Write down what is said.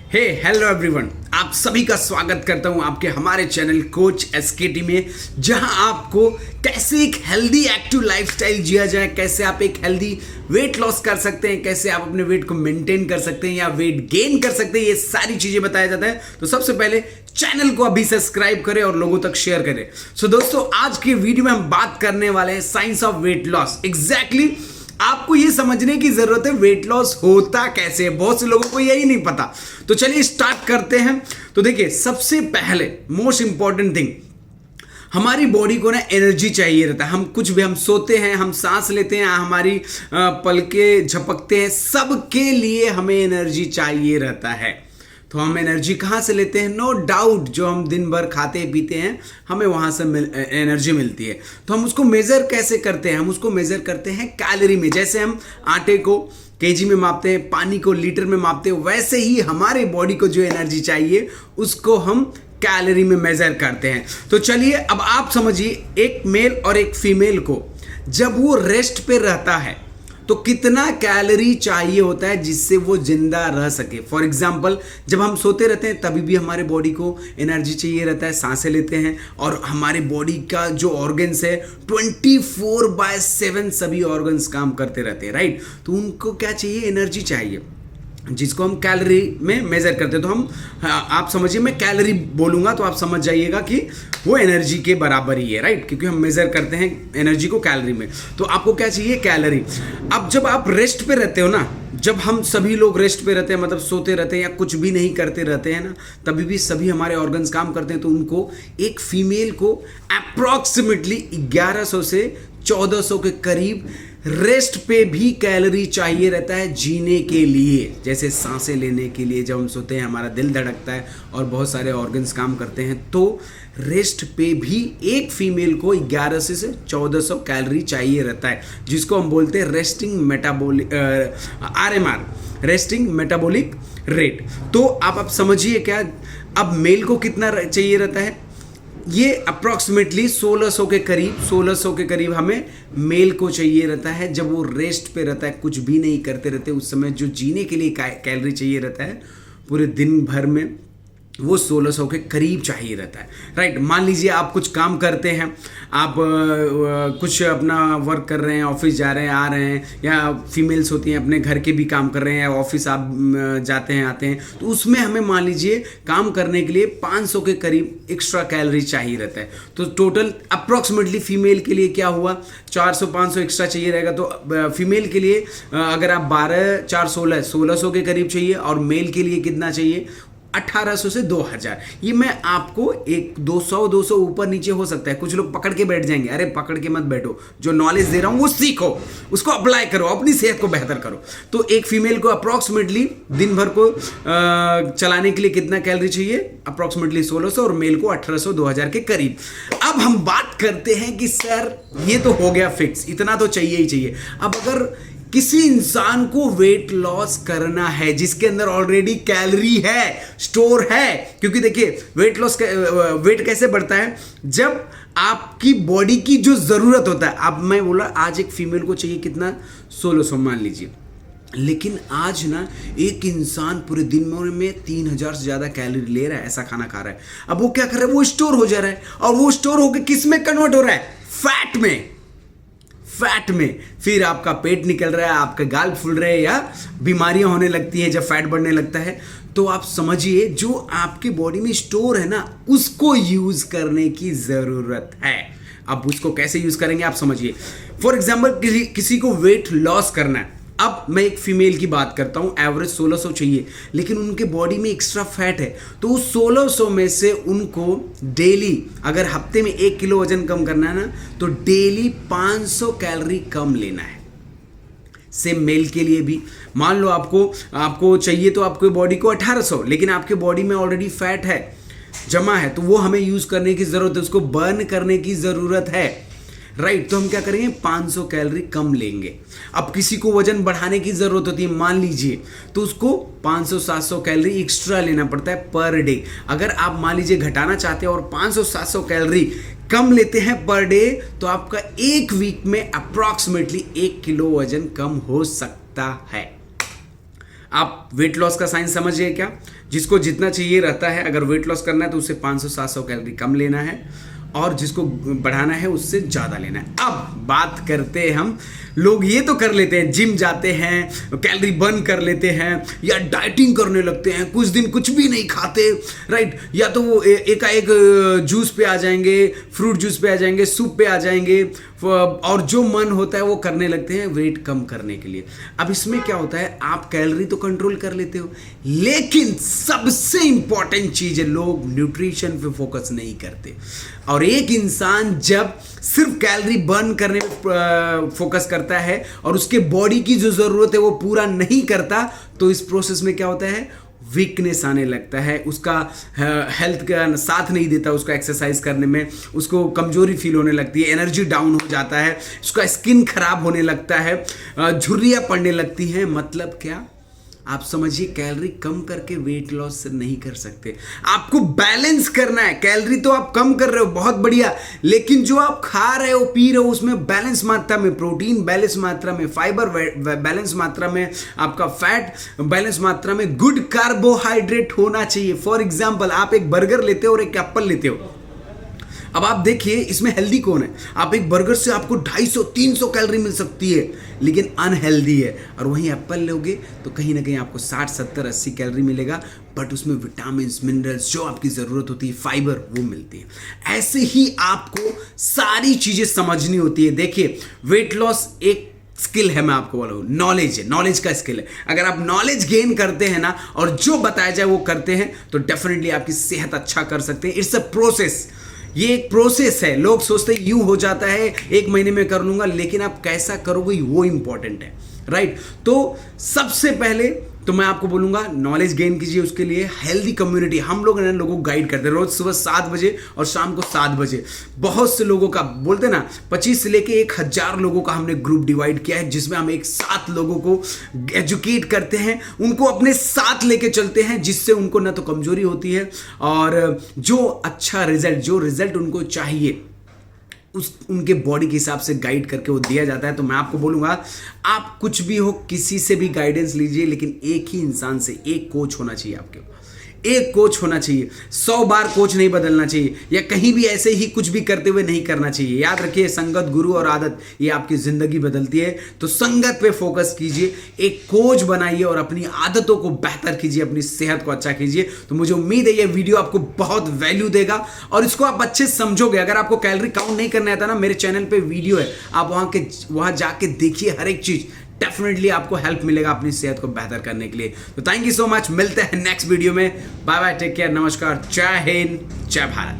हे hello everyone, आप सभी का स्वागत करता हूं आपके हमारे चैनल कोच एसकेटी में, जहां आपको कैसे एक हेल्दी एक्टिव लाइफस्टाइल जिया जाए, कैसे आप एक हेल्दी वेट लॉस कर सकते हैं, कैसे आप अपने वेट को मेंटेन कर सकते हैं या वेट गेन कर सकते हैं, ये सारी चीजें बताया जाता है। तो सबसे पहले चैनल को अभी सब्सक्राइब करें और लोगों तक शेयर करें। सो दोस्तों, आज की वीडियो में हम बात करने वाले हैं science of weight loss. Exactly आपको ये समझने की जरूरत है वेट लॉस होता कैसे है, बहुत से लोगों को यही नहीं पता। तो चलिए स्टार्ट करते हैं। तो देखिए, सबसे पहले मोस्ट इंपॉर्टेंट थिंग, हमारी बॉडी को ना एनर्जी चाहिए रहता है। हम कुछ भी, हम सोते हैं, हम सांस लेते हैं, हमारी पलके झपकते हैं, सबके लिए हमें एनर्जी चाहिए रहता है। तो हम एनर्जी कहाँ से लेते हैं? नो डाउट, जो हम दिन भर खाते पीते हैं हमें वहाँ से एनर्जी मिलती है। तो हम उसको मेज़र कैसे करते हैं? हम उसको मेज़र करते हैं कैलोरी में। जैसे हम आटे को केजी में मापते हैं, पानी को लीटर में मापते हैं, वैसे ही हमारे बॉडी को जो एनर्जी चाहिए उसको हम कैलोरी में मेज़र करते हैं। तो चलिए अब आप समझिए, एक मेल और एक फीमेल को जब वो रेस्ट पे रहता है तो कितना कैलोरी चाहिए होता है जिससे वो जिंदा रह सके। फॉर एग्जाम्पल, जब हम सोते रहते हैं तभी भी हमारे बॉडी को एनर्जी चाहिए रहता है, सांसें लेते हैं और हमारे बॉडी का जो ऑर्गन्स है 24/7 सभी ऑर्गन्स काम करते रहते हैं, राइट। तो उनको क्या चाहिए? एनर्जी चाहिए, जिसको हम कैलोरी में मेजर करते हैं। तो हम, आप समझिए, मैं कैलोरी बोलूंगा तो आप समझ जाइएगा कि वो एनर्जी के बराबर ही है, राइट, क्योंकि हम मेजर करते हैं एनर्जी को कैलोरी में। तो आपको क्या चाहिए? कैलोरी। अब जब आप रेस्ट पे रहते हो ना, जब हम सभी लोग रेस्ट पे रहते हैं, मतलब सोते रहते हैं या कुछ भी नहीं करते रहते हैं ना, तभी भी सभी हमारे ऑर्गन्स काम करते हैं। तो उनको, एक फीमेल को अप्रॉक्सीमेटली 1100 से 1400 के करीब रेस्ट पे भी कैलोरी चाहिए रहता है जीने के लिए। जैसे सांसें लेने के लिए, जब हम सोते हैं हमारा दिल धड़कता है और बहुत सारे ऑर्गन्स काम करते हैं, तो रेस्ट पे भी एक फीमेल को 1100 से 1400 कैलोरी चाहिए रहता है, जिसको हम बोलते हैं resting metabolic RMR, resting metabolic rate. तो आप समझिए क्या, अब मेल को कितना चाहिए रहता है? ये अप्रॉक्सीमेटली 1600 के करीब हमें मेल को चाहिए रहता है। जब वो रेस्ट पे रहता है, कुछ भी नहीं करते रहते, उस समय जो जीने के लिए कैलोरी चाहिए रहता है पूरे दिन भर में, वो 1600 के करीब चाहिए रहता है, राइट। मान लीजिए आप कुछ काम करते हैं, आप कुछ अपना वर्क कर रहे हैं, ऑफिस जा रहे हैं, आ रहे हैं, या फीमेल्स होती हैं अपने घर के भी काम कर रहे हैं, ऑफिस आप जाते हैं आते हैं, तो उसमें हमें मान लीजिए काम करने के लिए 500 के करीब एक्स्ट्रा कैलोरी चाहिए रहता है। तो टोटल अप्रॉक्सीमेटली फीमेल के लिए क्या हुआ? 400-500 एक्स्ट्रा चाहिए रहेगा। तो फीमेल के लिए अगर आप 12-4-16 के करीब चाहिए, और मेल के लिए कितना चाहिए? 1800 से 2000। ये मैं आपको एक 200 ऊपर नीचे हो सकता है। कुछ लोग पकड़ के बैठ जाएंगे, अरे पकड़ के मत बैठो, जो नॉलेज दे रहा हूं वो सीखो, उसको अप्लाई करो, अपनी सेहत को बेहतर करो। तो एक फीमेल को अप्रॉक्सीमेटली दिन भर को चलाने के लिए कितना कैलोरी चाहिए? अप्रॉक्सीमेटली 1600, और मेल को 1800-2000 के करीब। अब हम बात करते हैं कि सर ये तो हो गया फिक्स, इतना तो चाहिए ही चाहिए। अब अगर किसी इंसान को वेट लॉस करना है जिसके अंदर ऑलरेडी कैलोरी है, स्टोर है, क्योंकि देखिए वेट कैसे बढ़ता है? जब आपकी बॉडी की जो जरूरत होता है। अब मैं बोला आज एक फीमेल को चाहिए कितना? 1600 मान लीजिए, लेकिन आज ना एक इंसान पूरे दिन में 3000 से ज्यादा कैलोरी ले रहा है, ऐसा खाना खा रहा है। अब वो क्या कर रहा है? वो स्टोर हो जा रहा है, और वो स्टोर होकर किस में कन्वर्ट हो रहा है? फैट में। फिर आपका पेट निकल रहा है, आपके गाल फूल रहे हैं, या बीमारियां होने लगती हैं जब फैट बढ़ने लगता है। तो आप समझिए, जो आपकी बॉडी में स्टोर है ना, उसको यूज करने की जरूरत है। अब उसको कैसे यूज करेंगे आप समझिए। फॉर एग्जाम्पल, किसी को वेट लॉस करना है। अब मैं एक फीमेल की बात करता हूं, एवरेज 1600 चाहिए, लेकिन उनके बॉडी में एक्स्ट्रा फैट है। तो उस 1600 में से उनको डेली, अगर हफ्ते में 1 किलो वजन कम करना है ना, तो डेली 500 कैलोरी कम लेना है। सेम मेल के लिए भी, मान लो आपको चाहिए तो आपके बॉडी को 1800, लेकिन आपके बॉडी में ऑलरेडी फैट है, जमा है, तो वो हमें यूज करने की जरूरत है, उसको बर्न करने की जरूरत है, राइट। तो हम क्या करेंगे? 500 कैलोरी कम लेंगे। अब किसी को वजन बढ़ाने की जरूरत होती है मान लीजिए, तो उसको 500-700 कैलोरी एक्स्ट्रा लेना पड़ता है पर डे। अगर आप मान लीजिए घटाना चाहते हैं और 500-700 कैलोरी कम लेते हैं पर डे, तो आपका एक वीक में अप्रॉक्सीमेटली 1 किलो वजन कम हो सकता है। आप वेट लॉस का साइंस समझिए क्या, जिसको जितना चाहिए रहता है, अगर वेट लॉस करना है तो उसे 500-700 कैलोरी कम लेना है और जिसको बढ़ाना है उससे ज़्यादा लेना है। अब बात करते हैं हम, लोग ये तो कर लेते हैं, जिम जाते हैं, कैलोरी बर्न कर लेते हैं या डाइटिंग करने लगते हैं, कुछ दिन कुछ भी नहीं खाते, राइट, या तो वो एकाएक जूस पे आ जाएंगे, फ्रूट जूस पे आ जाएंगे, सूप पे आ जाएंगे और जो मन होता है वो करने लगते हैं वेट कम करने के लिए। अब इसमें क्या होता है, आप कैलोरी तो कंट्रोल कर लेते हो, लेकिन सबसे इंपॉर्टेंट चीज है लोग न्यूट्रिशन पे फोकस नहीं करते। और एक इंसान जब सिर्फ कैलोरी बर्न करने पे फोकस करता है और उसके बॉडी की जो जरूरत है वो पूरा नहीं करता, तो इस प्रोसेस में क्या होता है, वीकनेस आने लगता है, उसका हेल्थ का साथ नहीं देता, उसको एक्सरसाइज करने में उसको कमजोरी फील होने लगती है, एनर्जी डाउन हो जाता है, उसका स्किन खराब होने लगता है, झुर्रियाँ पड़ने लगती हैं। मतलब क्या, आप समझिए कैलोरी कम करके वेट लॉस नहीं कर सकते, आपको बैलेंस करना है। कैलोरी तो आप कम कर रहे हो, बहुत बढ़िया, लेकिन जो आप खा रहे हो पी रहे हो उसमें बैलेंस मात्रा में प्रोटीन, बैलेंस मात्रा में फाइबर, बैलेंस मात्रा में आपका फैट, बैलेंस मात्रा में गुड कार्बोहाइड्रेट होना चाहिए। फॉर एग्जाम्पल, आप एक बर्गर लेते हो और एक एप्पल लेते हो, अब आप देखिए इसमें हेल्दी कौन है। आप एक बर्गर से आपको 250-300 कैलोरी मिल सकती है लेकिन अनहेल्दी है, और वहीं एप्पल लोगे तो कहीं ना कहीं आपको 60-70-80 कैलोरी मिलेगा, बट उसमें विटामिन मिनरल्स जो आपकी ज़रूरत होती है, फाइबर, वो मिलती है। ऐसे ही आपको सारी चीज़ें समझनी होती है। देखिए वेट लॉस एक स्किल है, मैं आपको बोलूँ, नॉलेज है, नॉलेज का स्किल है। अगर आप नॉलेज गेन करते हैं ना और जो बताया जाए वो करते हैं तो डेफिनेटली आपकी सेहत अच्छा कर सकते हैं। इट्स अ प्रोसेस, ये एक प्रोसेस है। लोग सोचते हैं यूं हो जाता है, 1 महीने में कर लूंगा, लेकिन आप कैसा करोगे वो इंपॉर्टेंट है, राइट। तो सबसे पहले तो मैं आपको बोलूंगा नॉलेज गेन कीजिए, उसके लिए हेल्दी कम्युनिटी, हम लोग ना लोगों को गाइड करते हैं रोज सुबह 7 बजे और शाम को 7 बजे। बहुत से लोगों का बोलते ना 25 से लेके 1000 लोगों का हमने ग्रुप डिवाइड किया है, जिसमें हम एक साथ लोगों को एजुकेट करते हैं, उनको अपने साथ लेके चलते हैं, जिससे उनको ना तो कमजोरी होती है और जो अच्छा रिजल्ट, जो रिजल्ट उनको चाहिए उनके बॉडी के हिसाब से गाइड करके वो दिया जाता है। तो मैं आपको बोलूंगा आप कुछ भी हो, किसी से भी गाइडेंस लीजिए, लेकिन एक ही इंसान से, एक कोच होना चाहिए आपके, एक कोच होना चाहिए। 100 बार कोच नहीं बदलना चाहिए, या कहीं भी ऐसे ही कुछ भी करते हुए नहीं करना चाहिए। याद रखिए, संगत, गुरु और आदत ये आपकी जिंदगी बदलती है। तो संगत पे फोकस कीजिए, एक कोच बनाइए और अपनी आदतों को बेहतर कीजिए, अपनी सेहत को अच्छा कीजिए। तो मुझे उम्मीद है ये वीडियो आपको बहुत वैल्यू देगा और इसको आप अच्छे समझोगे। अगर आपको कैलोरी काउंट नहीं करना आता ना, मेरे चैनल पे वीडियो है, आप वहां जाके देखिए, हर एक चीज डेफिनेटली आपको हेल्प मिलेगा अपनी सेहत को बेहतर करने के लिए। तो थैंक यू सो मच, मिलते हैं नेक्स्ट वीडियो में। बाय बाय, टेक केयर, नमस्कार, जय हिंद, जय भारत।